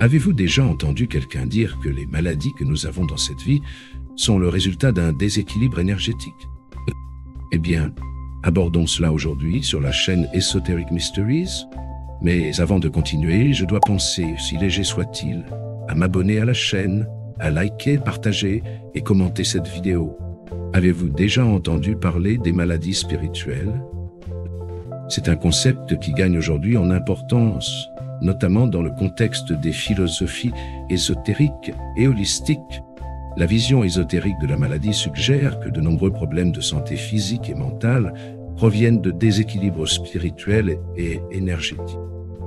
Avez-vous déjà entendu quelqu'un dire que les maladies que nous avons dans cette vie sont le résultat d'un déséquilibre énergétique? Eh bien, abordons cela aujourd'hui sur la chaîne Esoteric Mysteries. Mais avant de continuer, je dois penser, si léger soit-il, à m'abonner à la chaîne, à liker, partager et commenter cette vidéo. Avez-vous déjà entendu parler des maladies spirituelles? C'est un concept qui gagne aujourd'hui en importance, notamment dans le contexte des philosophies ésotériques et holistiques. La vision ésotérique de la maladie suggère que de nombreux problèmes de santé physique et mentale proviennent de déséquilibres spirituels et énergétiques.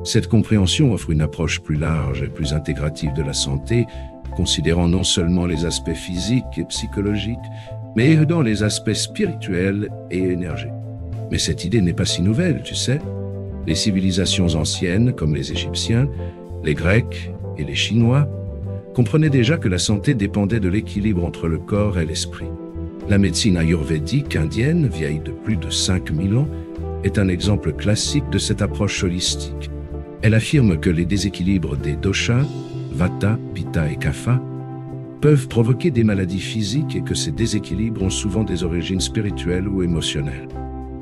Cette compréhension offre une approche plus large et plus intégrative de la santé, considérant non seulement les aspects physiques et psychologiques, mais également les aspects spirituels et énergétiques. Mais cette idée n'est pas si nouvelle, tu sais. Les civilisations anciennes, comme les Égyptiens, les Grecs et les Chinois, comprenaient déjà que la santé dépendait de l'équilibre entre le corps et l'esprit. La médecine ayurvédique indienne, vieille de plus de 5000 ans, est un exemple classique de cette approche holistique. Elle affirme que les déséquilibres des doshas, vata, pitta et kapha, peuvent provoquer des maladies physiques et que ces déséquilibres ont souvent des origines spirituelles ou émotionnelles.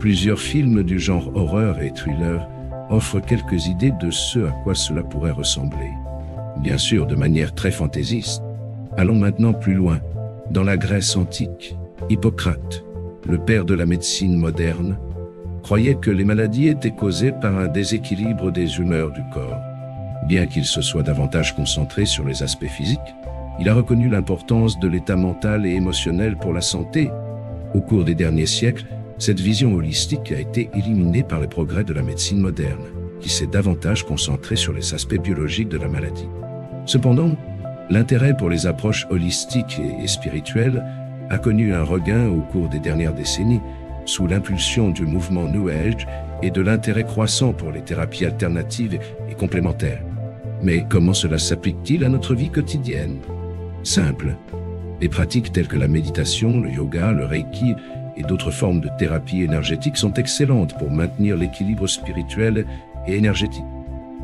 Plusieurs films du genre horreur et thriller offrent quelques idées de ce à quoi cela pourrait ressembler. Bien sûr, de manière très fantaisiste. Allons maintenant plus loin. Dans la Grèce antique, Hippocrate, le père de la médecine moderne, croyait que les maladies étaient causées par un déséquilibre des humeurs du corps. Bien qu'il se soit davantage concentré sur les aspects physiques, il a reconnu l'importance de l'état mental et émotionnel pour la santé. Au cours des derniers siècles, cette vision holistique a été éliminée par les progrès de la médecine moderne, qui s'est davantage concentrée sur les aspects biologiques de la maladie. Cependant, l'intérêt pour les approches holistiques et spirituelles a connu un regain au cours des dernières décennies, sous l'impulsion du mouvement New Age et de l'intérêt croissant pour les thérapies alternatives et complémentaires. Mais comment cela s'applique-t-il à notre vie quotidienne? Simple. Des pratiques telles que la méditation, le yoga, le reiki et d'autres formes de thérapie énergétique sont excellentes pour maintenir l'équilibre spirituel et énergétique.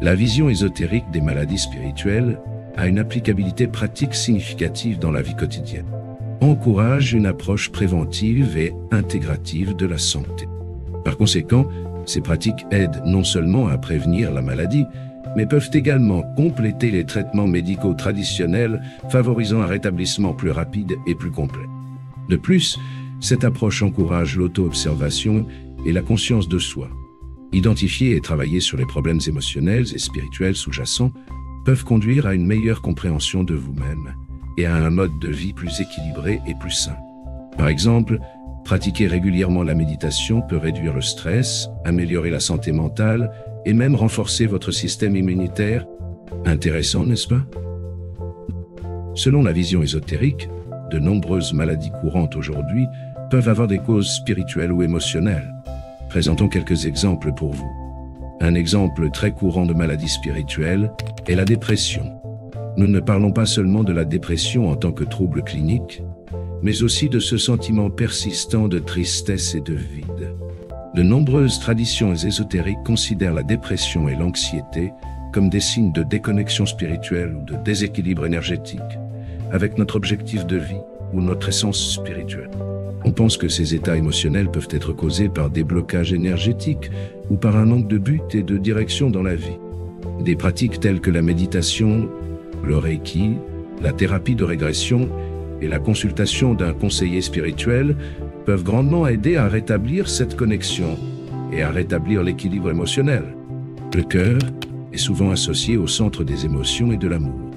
La vision ésotérique des maladies spirituelles a une applicabilité pratique significative dans la vie quotidienne. Encourage une approche préventive et intégrative de la santé. Par conséquent, ces pratiques aident non seulement à prévenir la maladie, mais peuvent également compléter les traitements médicaux traditionnels, favorisant un rétablissement plus rapide et plus complet. De plus, cette approche encourage l'auto-observation et la conscience de soi. Identifier et travailler sur les problèmes émotionnels et spirituels sous-jacents peuvent conduire à une meilleure compréhension de vous-même et à un mode de vie plus équilibré et plus sain. Par exemple, pratiquer régulièrement la méditation peut réduire le stress, améliorer la santé mentale et même renforcer votre système immunitaire. Intéressant, n'est-ce pas? Selon la vision ésotérique, de nombreuses maladies courantes aujourd'hui peuvent avoir des causes spirituelles ou émotionnelles. Présentons quelques exemples pour vous. Un exemple très courant de maladie spirituelle est la dépression. Nous ne parlons pas seulement de la dépression en tant que trouble clinique, mais aussi de ce sentiment persistant de tristesse et de vide. De nombreuses traditions ésotériques considèrent la dépression et l'anxiété comme des signes de déconnexion spirituelle ou de déséquilibre énergétique avec notre objectif de vie ou notre essence spirituelle. On pense que ces états émotionnels peuvent être causés par des blocages énergétiques ou par un manque de but et de direction dans la vie. Des pratiques telles que la méditation, le reiki, la thérapie de régression et la consultation d'un conseiller spirituel peuvent grandement aider à rétablir cette connexion et à rétablir l'équilibre émotionnel. Le cœur est souvent associé au centre des émotions et de l'amour.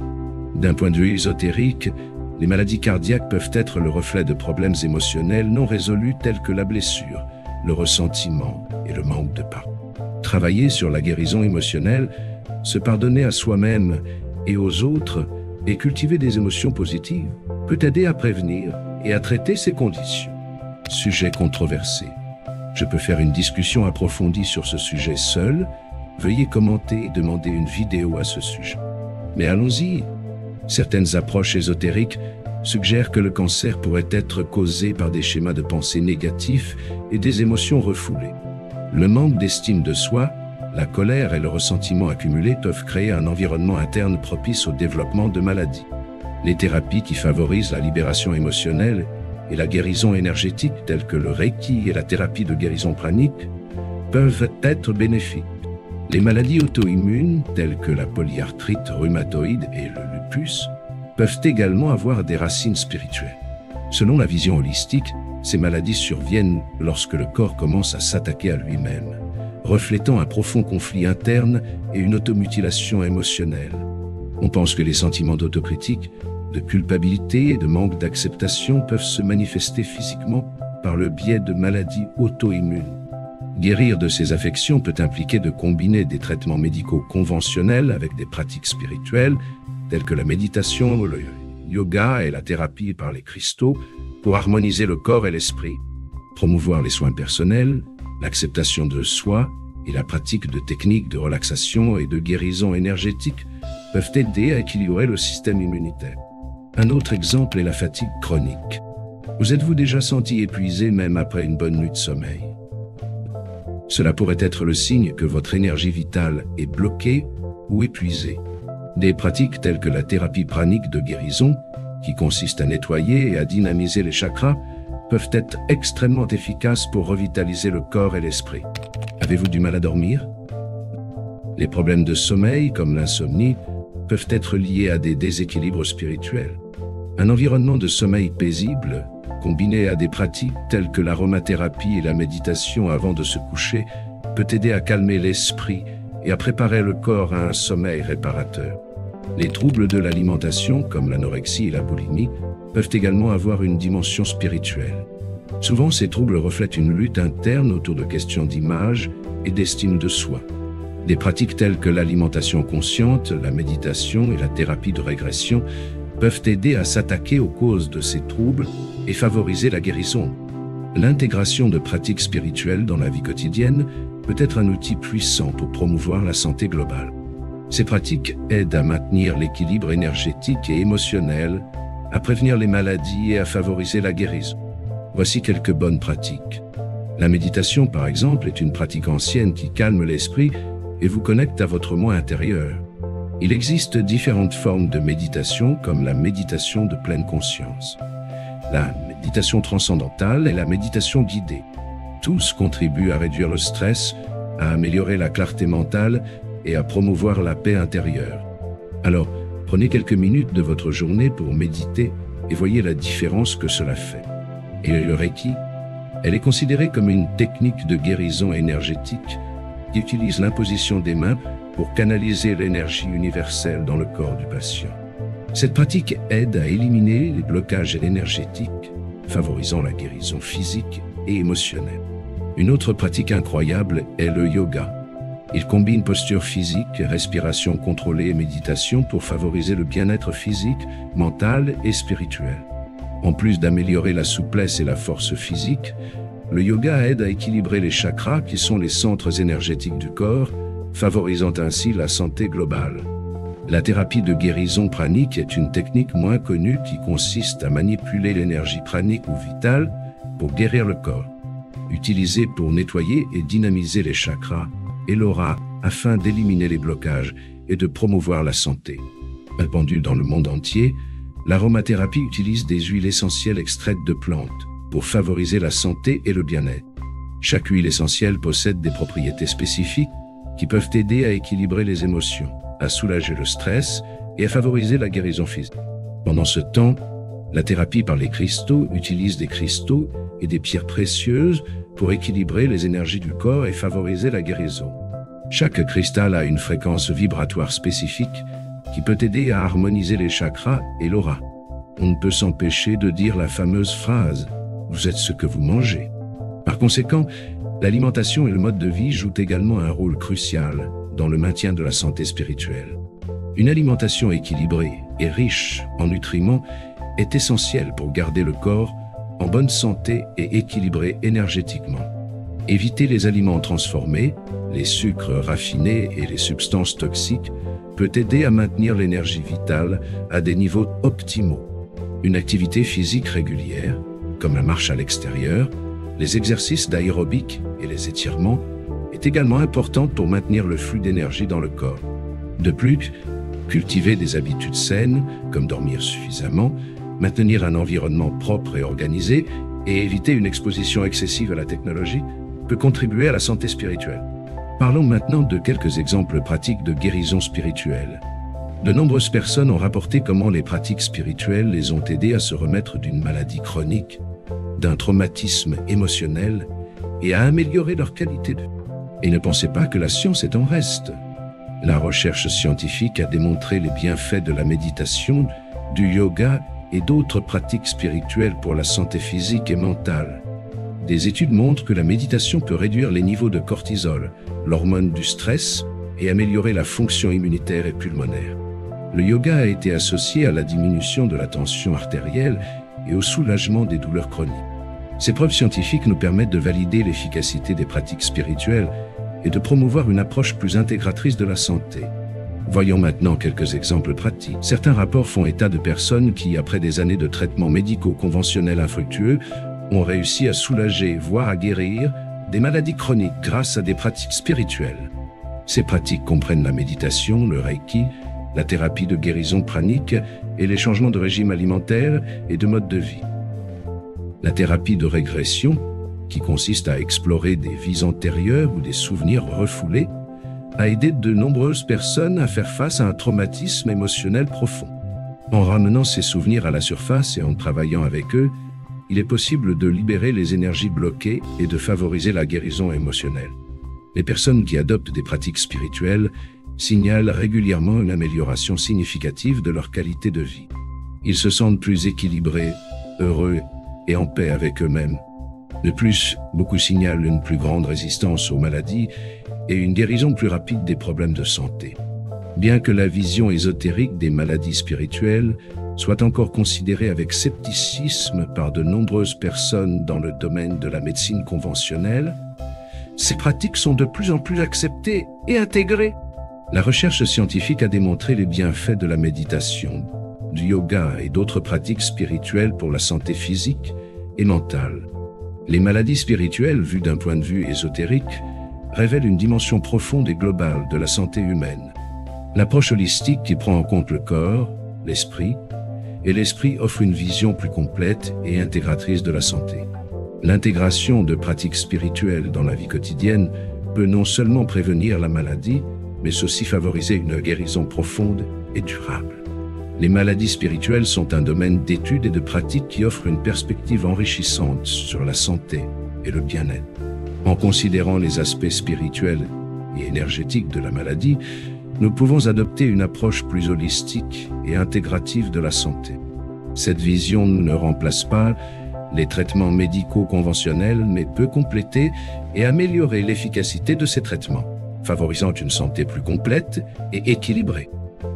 D'un point de vue ésotérique, les maladies cardiaques peuvent être le reflet de problèmes émotionnels non résolus tels que la blessure, le ressentiment et le manque de pardon. Travailler sur la guérison émotionnelle, se pardonner à soi-même et aux autres et cultiver des émotions positives peut aider à prévenir et à traiter ces conditions. Sujet controversé. Je peux faire une discussion approfondie sur ce sujet seul. Veuillez commenter et demander une vidéo à ce sujet. Mais allons-y. Certaines approches ésotériques suggèrent que le cancer pourrait être causé par des schémas de pensée négatifs et des émotions refoulées. Le manque d'estime de soi, la colère et le ressentiment accumulés peuvent créer un environnement interne propice au développement de maladies. Les thérapies qui favorisent la libération émotionnelle et la guérison énergétique, telles que le Reiki et la thérapie de guérison pranique, peuvent être bénéfiques. Les maladies auto-immunes, telles que la polyarthrite rhumatoïde et le lupus, peuvent également avoir des racines spirituelles. Selon la vision holistique, ces maladies surviennent lorsque le corps commence à s'attaquer à lui-même, reflétant un profond conflit interne et une automutilation émotionnelle. On pense que les sentiments d'autocritique, de culpabilité et de manque d'acceptation peuvent se manifester physiquement par le biais de maladies auto-immunes. Guérir de ces affections peut impliquer de combiner des traitements médicaux conventionnels avec des pratiques spirituelles, telles que la méditation, le yoga et la thérapie par les cristaux, pour harmoniser le corps et l'esprit. Promouvoir les soins personnels, l'acceptation de soi et la pratique de techniques de relaxation et de guérison énergétique peuvent aider à équilibrer le système immunitaire. Un autre exemple est la fatigue chronique. Vous êtes-vous déjà senti épuisé même après une bonne nuit de sommeil? Cela pourrait être le signe que votre énergie vitale est bloquée ou épuisée. Des pratiques telles que la thérapie pranique de guérison, qui consiste à nettoyer et à dynamiser les chakras, peuvent être extrêmement efficaces pour revitaliser le corps et l'esprit. Avez-vous du mal à dormir? Les problèmes de sommeil, comme l'insomnie, peuvent être liés à des déséquilibres spirituels. Un environnement de sommeil paisible, combiné à des pratiques telles que l'aromathérapie et la méditation avant de se coucher, peut aider à calmer l'esprit et à préparer le corps à un sommeil réparateur. Les troubles de l'alimentation, comme l'anorexie et la boulimie, peuvent également avoir une dimension spirituelle. Souvent, ces troubles reflètent une lutte interne autour de questions d'image et d'estime de soi. Des pratiques telles que l'alimentation consciente, la méditation et la thérapie de régression peuvent aider à s'attaquer aux causes de ces troubles et favoriser la guérison. L'intégration de pratiques spirituelles dans la vie quotidienne peut être un outil puissant pour promouvoir la santé globale. Ces pratiques aident à maintenir l'équilibre énergétique et émotionnel, à prévenir les maladies et à favoriser la guérison. Voici quelques bonnes pratiques. La méditation, par exemple, est une pratique ancienne qui calme l'esprit et vous connecte à votre moi intérieur. Il existe différentes formes de méditation, comme la méditation de pleine conscience, la méditation transcendantale et la méditation guidée. Tous contribuent à réduire le stress, à améliorer la clarté mentale et à promouvoir la paix intérieure. Alors, prenez quelques minutes de votre journée pour méditer et voyez la différence que cela fait. Et le Reiki, elle est considérée comme une technique de guérison énergétique qui utilise l'imposition des mains pour canaliser l'énergie universelle dans le corps du patient. Cette pratique aide à éliminer les blocages énergétiques, favorisant la guérison physique et émotionnelle. Une autre pratique incroyable est le yoga. Il combine posture physique, respiration contrôlée et méditation pour favoriser le bien-être physique, mental et spirituel. En plus d'améliorer la souplesse et la force physique, le yoga aide à équilibrer les chakras qui sont les centres énergétiques du corps, favorisant ainsi la santé globale. La thérapie de guérison pranique est une technique moins connue qui consiste à manipuler l'énergie pranique ou vitale pour guérir le corps, utilisée pour nettoyer et dynamiser les chakras et l'aura afin d'éliminer les blocages et de promouvoir la santé. Répandue dans le monde entier, l'aromathérapie utilise des huiles essentielles extraites de plantes pour favoriser la santé et le bien-être. Chaque huile essentielle possède des propriétés spécifiques qui peuvent aider à équilibrer les émotions, à soulager le stress et à favoriser la guérison physique. Pendant ce temps, la thérapie par les cristaux utilise des cristaux et des pierres précieuses pour équilibrer les énergies du corps et favoriser la guérison. Chaque cristal a une fréquence vibratoire spécifique qui peut aider à harmoniser les chakras et l'aura. On ne peut s'empêcher de dire la fameuse phrase « Vous êtes ce que vous mangez ». Par conséquent, l'alimentation et le mode de vie jouent également un rôle crucial dans le maintien de la santé spirituelle. Une alimentation équilibrée et riche en nutriments est essentielle pour garder le corps en bonne santé et équilibré énergétiquement. Éviter les aliments transformés, les sucres raffinés et les substances toxiques peut aider à maintenir l'énergie vitale à des niveaux optimaux. Une activité physique régulière, comme la marche à l'extérieur, les exercices d'aérobic et les étirements, est également importante pour maintenir le flux d'énergie dans le corps. De plus, cultiver des habitudes saines, comme dormir suffisamment, maintenir un environnement propre et organisé, et éviter une exposition excessive à la technologie, peut contribuer à la santé spirituelle. Parlons maintenant de quelques exemples pratiques de guérison spirituelle. De nombreuses personnes ont rapporté comment les pratiques spirituelles les ont aidés à se remettre d'une maladie chronique, d'un traumatisme émotionnel et à améliorer leur qualité de vie. Et ne pensez pas que la science est en reste. La recherche scientifique a démontré les bienfaits de la méditation, du yoga et d'autres pratiques spirituelles pour la santé physique et mentale. Des études montrent que la méditation peut réduire les niveaux de cortisol, l'hormone du stress, et améliorer la fonction immunitaire et pulmonaire. Le yoga a été associé à la diminution de la tension artérielle et au soulagement des douleurs chroniques. Ces preuves scientifiques nous permettent de valider l'efficacité des pratiques spirituelles et de promouvoir une approche plus intégratrice de la santé. Voyons maintenant quelques exemples pratiques. Certains rapports font état de personnes qui, après des années de traitements médicaux conventionnels infructueux, ont réussi à soulager, voire à guérir, des maladies chroniques grâce à des pratiques spirituelles. Ces pratiques comprennent la méditation, le reiki, la thérapie de guérison pranique et les changements de régime alimentaire et de mode de vie. La thérapie de régression, qui consiste à explorer des vies antérieures ou des souvenirs refoulés, a aidé de nombreuses personnes à faire face à un traumatisme émotionnel profond. En ramenant ces souvenirs à la surface et en travaillant avec eux, il est possible de libérer les énergies bloquées et de favoriser la guérison émotionnelle. Les personnes qui adoptent des pratiques spirituelles signalent régulièrement une amélioration significative de leur qualité de vie. Ils se sentent plus équilibrés, heureux et en paix avec eux-mêmes. De plus, beaucoup signalent une plus grande résistance aux maladies et une guérison plus rapide des problèmes de santé. Bien que la vision ésotérique des maladies spirituelles soit encore considérée avec scepticisme par de nombreuses personnes dans le domaine de la médecine conventionnelle, ces pratiques sont de plus en plus acceptées et intégrées. La recherche scientifique a démontré les bienfaits de la méditation, du yoga et d'autres pratiques spirituelles pour la santé physique et mentale. Les maladies spirituelles, vues d'un point de vue ésotérique, révèlent une dimension profonde et globale de la santé humaine. L'approche holistique qui prend en compte le corps, l'esprit, et l'esprit offre une vision plus complète et intégratrice de la santé. L'intégration de pratiques spirituelles dans la vie quotidienne peut non seulement prévenir la maladie, mais aussi favoriser une guérison profonde et durable. Les maladies spirituelles sont un domaine d'études et de pratiques qui offre une perspective enrichissante sur la santé et le bien-être. En considérant les aspects spirituels et énergétiques de la maladie, nous pouvons adopter une approche plus holistique et intégrative de la santé. Cette vision ne remplace pas les traitements médicaux conventionnels, mais peut compléter et améliorer l'efficacité de ces traitements, favorisant une santé plus complète et équilibrée.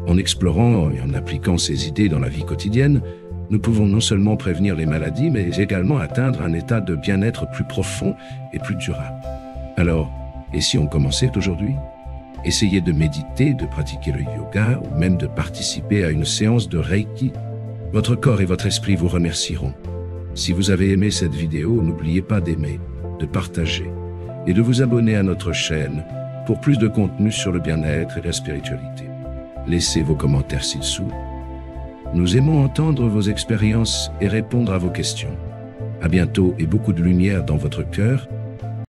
En explorant et en appliquant ces idées dans la vie quotidienne, nous pouvons non seulement prévenir les maladies, mais également atteindre un état de bien-être plus profond et plus durable. Alors, et si on commençait aujourd'hui ? Essayez de méditer, de pratiquer le yoga ou même de participer à une séance de Reiki. Votre corps et votre esprit vous remercieront. Si vous avez aimé cette vidéo, n'oubliez pas d'aimer, de partager et de vous abonner à notre chaîne pour plus de contenu sur le bien-être et la spiritualité. Laissez vos commentaires ci-dessous. Nous aimons entendre vos expériences et répondre à vos questions. À bientôt et beaucoup de lumière dans votre cœur.